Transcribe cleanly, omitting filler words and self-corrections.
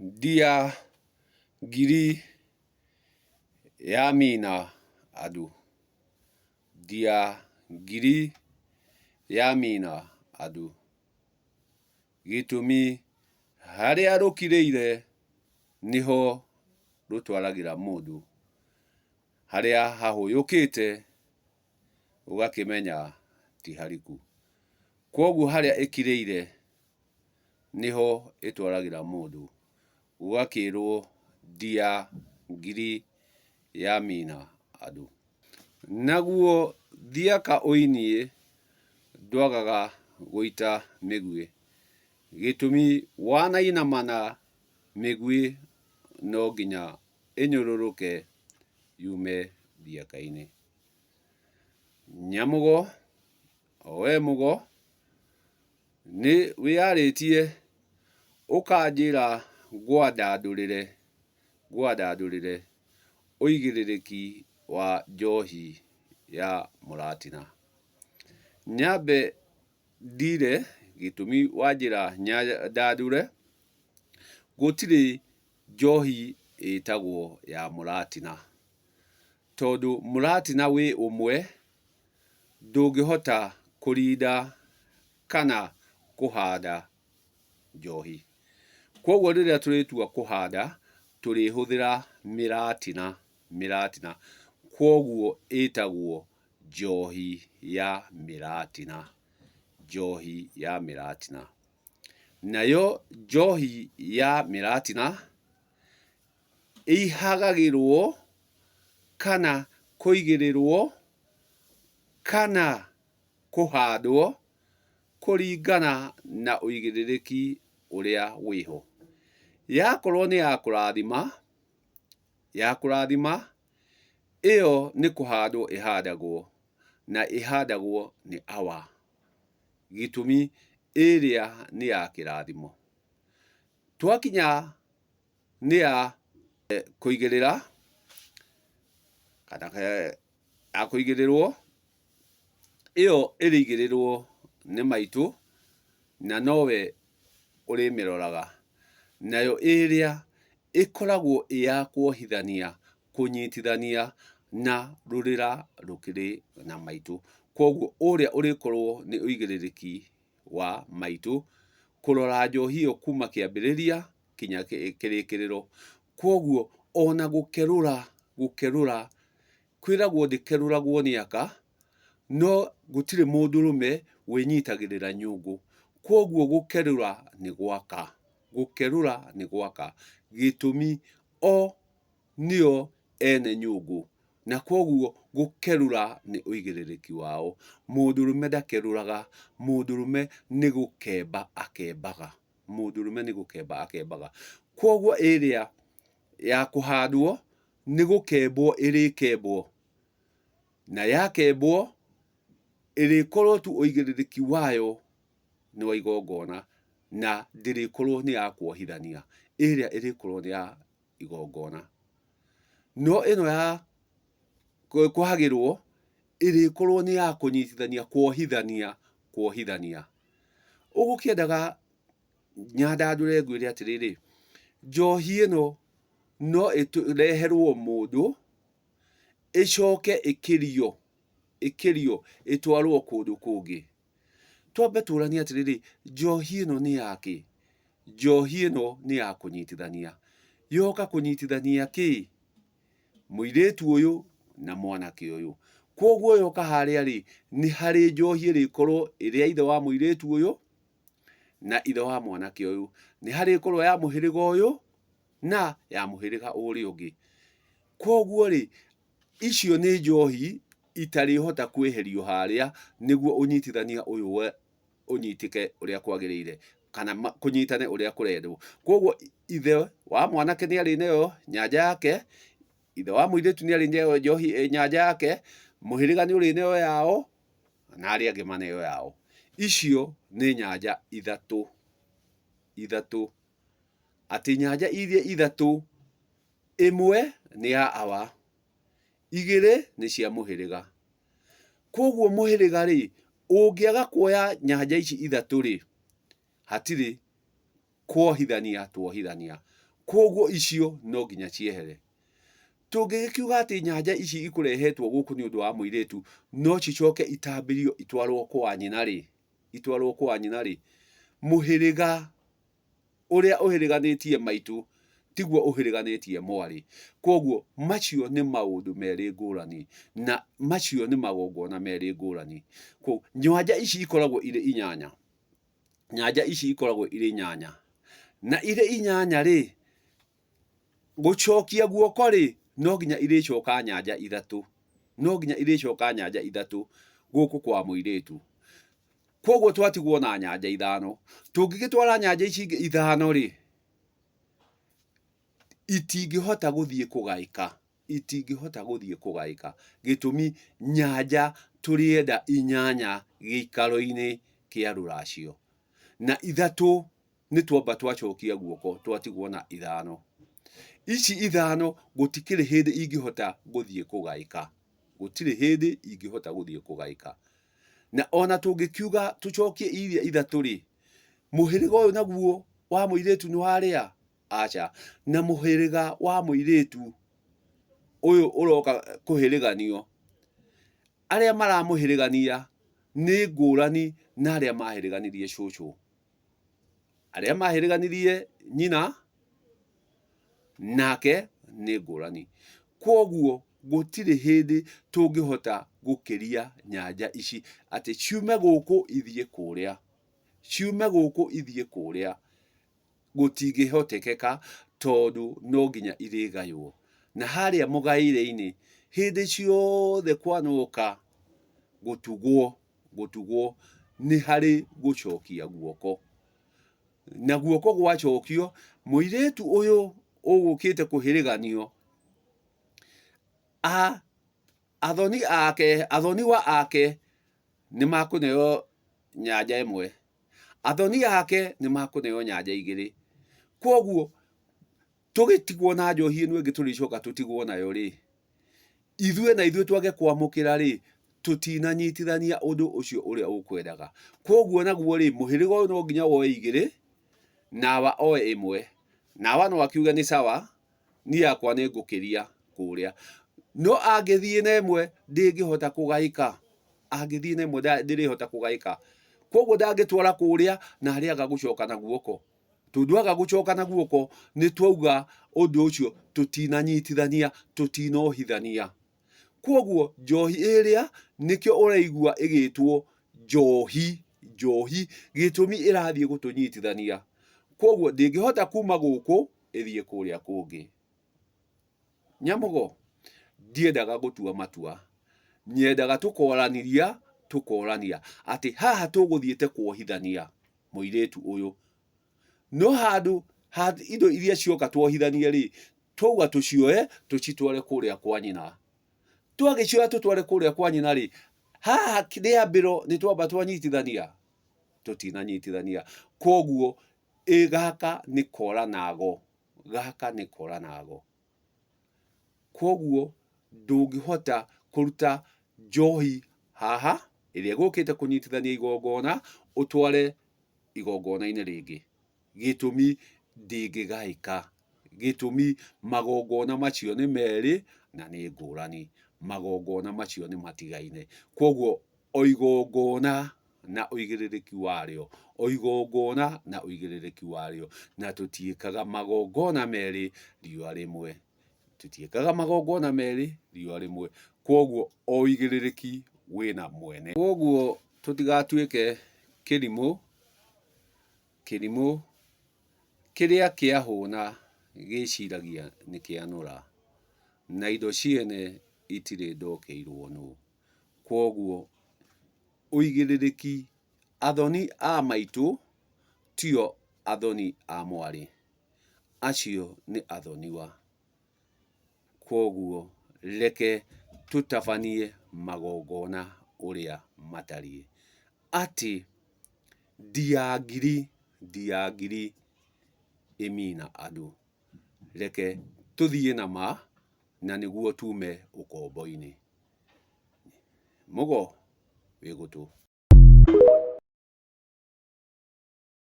Dia giri yamina adu. Dia giri yamina adu. Gitumi haria rukireire niho rutwaragira mundu. Haria hahuyukite ugakimenya ti hariku. Kwoguo haria ikireire niho itwaragira mundu. Ugakirwo dia ngiri yamina adu. Naguo thiaka oinie ndwagaga guita migwi. Gitumi wanainamana migwi no nginya inyururuke yume thiaka-ini. Nyamugo we mugo ni wiyaritie ukanjira ngwandandurire uigiririki wa njohi ya muratina. Nyambe ndire gitumi wanjira ndandure gutiri njohi itagwo ya muratina, tondu muratina wi umwe ndungihota kurinda kana kuhanda njohi. Kwoguo riria turitua kuhanda turihuthira miratina. Kwoguo itagwo njohi ya miratina. Nayo njohi ya miratina ihagagirwo kana kuigirirwo kana kuhandwo kuringana na uigiririki uria wiho. Yakorwo ni ya kurathima iyo ni kuhandwo ihandagwo na ihandagwo ni awa. Gitumi iria ni ya kirathimo. Twakinya ni ya kuigirira kana ya kuigirirwo, iyo irigirirwo ni maitu na nowe urimiroraga. Nayo iria ikoragwo iya kuohithania kunyitithania na rurira rukiri na maitu. Kwoguo uria urikorwo ni uigiririki wa maitu kurora njohi iyo kuma kiambiriria kinya kirikiriro. Kwoguo ona gukerura kwiragwo ndikeruragwo ni aka, no gutiri mundurume winyitagirira nyungu. Kwoguo gukerura ni gwaka. Gitumi o nio ene nyungu, na kwoguo gukerura ni uigiririki wao. Mundurume ndakeruraga, mundurume ni gukemba akembaga. Kwoguo iria ya kuhandwo ni gukembwo irikembwo, na yakembwo irikorwo tu uigiririki wayo ni wa igongona na ndirikorwo ni ya kuohithania. Iria irikorwo ni ya igongona. No ino ya kuhagirwo irikorwo ni ya kunyitithania, kuohithania. Ugukiendaga nyandandure ngwire atiriri, njohi ino no ireherwo mundu icoke ikirio itwarwo kundu kungi. Twambe turanie atiriri, njohi ino ni yaki? Njohi ino ni ya kunyitithania. Yoka kunyitithania ki? Muiritu uyu na mwanake uyu. Kwoguo yoka haria ri ni hari njohi irikorwo iri ya ithe wa muiritu uyu na ithe wa mwanake uyu. Ni hari ikorwo ya muhiriga uyu na ya muhiriga uria ungi. Kwoguo ri icio ni njohi itarihota kweherio haria niguo unyitithania uyu we unyitike uria kwagirire kana kunyitane uria kurendwo. Kwoguo ithe wa mwanake ni ari nayo nyanja yake, ithe wa muiritu ni ari nayo njohi nyanja yake, muhiriga ni uri nayo yao na ari angi manayo yao. Icio ni nyanja ithatu. Ati nyanja iria ithatu, imwe ni ya awa, igiri ni cia muhiriga. Kwoguo muhiriga ri ungiaga kuoya nyanja ici ithatu ri hatiri kuohithania tuohithania. koguo icio no nginya ciehere. Tũngĩkiuga atĩ nyanja ici ikũrehetwo gũkũ nĩ ũndũ wa mũirĩtu no cicoke itambĩrio itwarwo kwa nyina rĩ, itwarwo kwa nyina rĩ, mũhĩrĩga ũrĩa ũhĩrĩganĩtie maitũ tiguo ũhĩrĩganĩtie mwarĩ. Koguo macio nĩ maũndũ merĩ ngũrani, na macio nĩ magongona merĩ ngũrani. Koguo nyanja ici ikoragwo irĩ inyanya, nyanja ici ikoragwo irĩ inyanya, na irĩ inyanya rĩ, gũcokia guoko rĩ, no nginya irĩcoka nyanja ithatũ, no nginya irĩcoka nyanja ithatũ gũkũ kwa mũirĩtu. Koguo twatigwo na nyanja ithano. Tũngĩgĩtwara nyanja ici ingĩ ithano rĩ, itingĩhota gũthiĩ kũgaĩka, itingĩhota gũthiĩ kũgaĩka. Gĩtũmi nyanja tũrĩenda inyanya gĩikaro-inĩ kĩa rũracio, na ithatũ nĩ twamba twacokia guoko twatigwo na ithano. Ici ithano gũtikĩrĩ hĩndĩ ingĩhota gũthiĩ kũgaĩka, gũtirĩ hĩndĩ ingĩhota gũthiĩ kũgaĩka. Na ona tũngĩkiuga tũcokie iria ithatũ rĩ, mũhĩrĩga ũyũ naguo wa mũirĩtu nĩ warĩa? Aca. Na mũhĩrĩga wa mũirĩtu ũyũ ũroka kũhĩrĩganio, arĩa maramũhĩrĩgania nĩ ngũrani na arĩa mahĩrĩganirie cũcũ. Arĩa mahĩrĩganirie nyina nake nĩ ngũrani. Koguo gũtirĩ hĩndĩ tũngĩhota gũkĩria nyanja ici atĩ ciume gũkũ ithiĩ kũrĩa, ciume gũkũ ithiĩ kũrĩa. Gũtingĩhotekeka tondũ no nginya irĩgaywo. Na harĩa mũgaĩre-inĩ hĩndĩ ciothe kwanoka gũtugwo nĩ harĩ gũcokia guoko. Na guoko gwacokio, mũirĩtu ũyũ ũgũkĩte kũhĩrĩganio, athoniwa ake nĩ makũneo nyanja ĩmwe, athoni ake nĩ makũneo nyanja igĩrĩ. Koguo tũgĩtigwo na njohi ĩno ĩngĩ tũrĩcoka tũtigwo nayo rĩ, ithuĩ na ithuĩ twage kwamũkĩra rĩ, tũtinanyitithania ũndũ ũcio ũrĩa ũkwendaga. Koguo naguo rĩ, mũhĩrĩga ũyũ no nginya woe igĩrĩ, nawa oe ĩmwe. Nawa no akiuge nĩ sawa, niĩ yakwa nĩ ngũkĩria kũrĩa. No angĩthiĩ na ĩmwe ndĩngĩhota kũgaĩka, angĩthiĩ na ĩmwe ndĩrĩhota kũgaĩka. Koguo ndangĩtwara kũrĩa na arĩaga gũcoka na guoko. Tondũ aga gũcoka na guoko nĩ twauga ũndũ ũcio tũtinanyitithania, tũtinohithania. Koguo njohi ĩrĩa nĩkĩo ũraigua ĩgĩtwo njohi, njohi gĩtũmi ĩrathiĩ gũtũnyitithania. Koguo ndĩngĩhota kuma gũkũ ĩthiĩ kũrĩa kũngĩ. Nyamũgo ndiendaga gũtua matua, nyendaga tũkorania atĩ haha tũgũthiĩte kuohithania mũirĩtu ũyũ. No handũ indo iria cioka tuohithanie rĩ, twauga tũcioe tũcitware kũrĩa kwa nyina. Twagĩcioya tũtware kũrĩa kwa nyina rĩ, haha rĩambĩro nĩ twamba twanyitithania, tũtinanyitithania. Koguo gaka nĩ koranago, gaka nĩ koranago. Koguo ndũngĩhota kũruta njohi haha ĩrĩa gũkĩte kũnyitithania igongona ũtware igongona-inĩ rĩngĩ. Gĩtũmi ndĩngĩgaĩka, gĩtũmi magongona macio nĩ merĩ na nĩ ngũrani, magongona macio nĩ matigaine. Koguo o igongona na ũigĩrĩrĩki warĩo, o igongona na ũigĩrĩrĩki warĩo, na tũtiĩkaga magongona merĩ riũa rĩmwe, tũtiĩkaga magongona merĩ riũa rĩmwe. Koguo o ũigĩrĩrĩki wĩna mwene. Koguo tũtigatuĩke kĩrimũ, kĩrimũ kĩrĩa kĩahũna gĩciragia nĩ kĩanũra, na indo ciene itirĩ ndokĩirwo nũ. Koguo ũigĩrĩrĩki, athoni a maitũ tio athoni a mwarĩ, acio nĩ athoniwa. Koguo reke tũtabanie magongona ũrĩa matariĩ, atĩ ndiangiri ĩmina andũ. Reke tũthiĩ na ma na nĩguo tume ũkombo-inĩ. Mũgo wĩ gũtũ.